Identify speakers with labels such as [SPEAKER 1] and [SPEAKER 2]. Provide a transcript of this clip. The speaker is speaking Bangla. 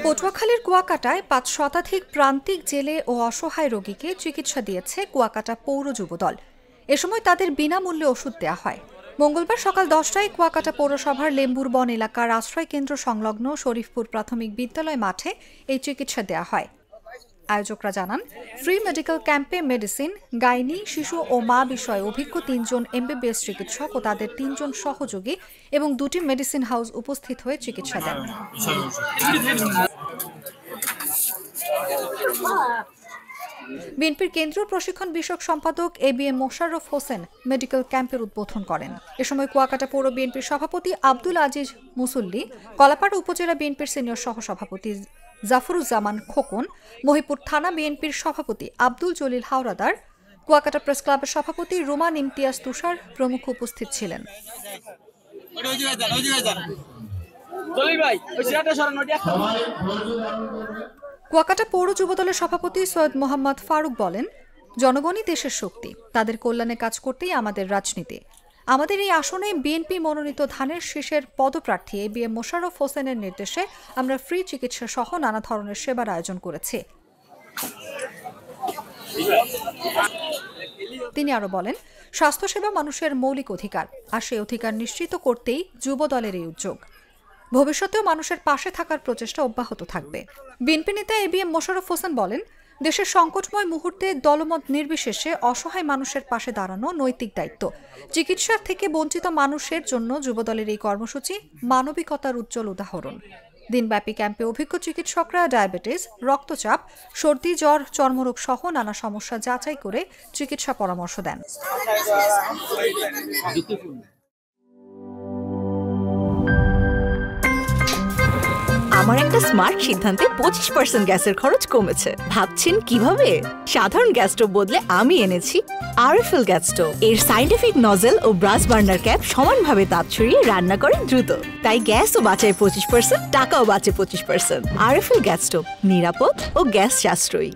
[SPEAKER 1] পটুয়াখালীর কুয়াকাটায় ৫ শতাধিক প্রান্তিক জেলে ও অসহায় রোগীকে চিকিৎসা দিয়েছে কুয়াকাটা পৌর যুবদল। এ সময় তাদের বিনামূল্যে ওষুধ দেওয়া হয়। মঙ্গলবার সকাল ১০টায় কুয়াকাটা পৌরসভার লেম্বুর বন এলাকার আশ্রয় কেন্দ্র সংলগ্ন শরীফপুর প্রাথমিক বিদ্যালয় মাঠে এই চিকিৎসা দেওয়া হয়। আয়োজকরা জানান, ফ্রি মেডিকেল ক্যাম্পে মেডিসিন, গাইনি, শিশু ও মা বিষয়ে অভিজ্ঞ ৩ জন MBBS চিকিৎসক ও তাদের ৩ জন সহযোগী এবং ২টি মেডিসিন হাউস উপস্থিত হয়ে চিকিৎসা দেন। বিএনপির কেন্দ্রীয় প্রশিক্ষণ বিষয়ক সম্পাদক ABM মোশাররফ হোসেন মেডিকেল ক্যাম্পের উদ্বোধন করেন। এ সময় কুয়াকাটা পৌর বিএনপির সভাপতি আব্দুল আজিজ মুসল্লি, কলাপাড়া উপজেলা বিএনপির সিনিয়র সহসভাপতি জাফরুজ্জামান খোকন, মহিপুর থানা বিএনপির সভাপতি আব্দুল জলিল হাওলাদার, কুয়াকাটা প্রেস ক্লাবের সভাপতি রুমান ইমতিয়াজ তুষার প্রমুখ উপস্থিত ছিলেন। কুয়াকাটা পৌর যুবদলের সভাপতি সৈয়দ মোহাম্মদ ফারুক বলেন, জনগণই দেশের শক্তি, তাদের কল্যাণে কাজ করতেই আমাদের রাজনীতি। আমাদের এই আসনে বিএনপি মনোনীত ধানের শীষের পদপ্রার্থী ABM মোশাররফ হোসেনের নির্দেশে আমরা ফ্রি চিকিৎসা সহ নানা ধরনের সেবার আয়োজন করেছি। তিনি আরো বলেন, স্বাস্থ্যসেবা মানুষের মৌলিক অধিকার, আর সেই অধিকার নিশ্চিত করতেই যুবদলের এই উদ্যোগ। ভবিষ্যতেও মানুষের পাশে থাকার প্রচেষ্টা অব্যাহত থাকবে। বিএনপি নেতা ABM মোশাররফ হোসেন বলেন, দেশের সংকটময় মুহূর্তে দলমত নির্বিশেষে অসহায় মানুষের পাশে দাঁড়ানো নৈতিক দায়িত্ব। চিকিৎসার থেকে বঞ্চিত মানুষের জন্য যুবদলের এই কর্মসূচি মানবিকতার উজ্জ্বল উদাহরণ। দিনব্যাপী ক্যাম্পে অভিজ্ঞ চিকিৎসকরা ডায়াবেটিস, রক্তচাপ, সর্দি, জ্বর, চর্মরোগ সহ নানা সমস্যা যাচাই করে চিকিৎসা পরামর্শ দেন।
[SPEAKER 2] আমার একটা স্মার্ট সিদ্ধান্তে 25% গ্যাসের খরচ কমেছে। ভাবছেন কিভাবে? সাধারণ গ্যাস স্টোভ বদলে আমি এনেছি আরএফএল গ্যাস স্টোভ। এর সাইন্টিফিক নজল ও ব্রাস বার্নার ক্যাপ সমানভাবে তাপ ছড়িয়ে রান্না করে দ্রুত, তাই গ্যাসও বাঁচায় 25%, টাকাও বাঁচে 25%। আরএফএল গ্যাস স্টোভ নিরাপদ ও গ্যাস সাশ্রয়ী।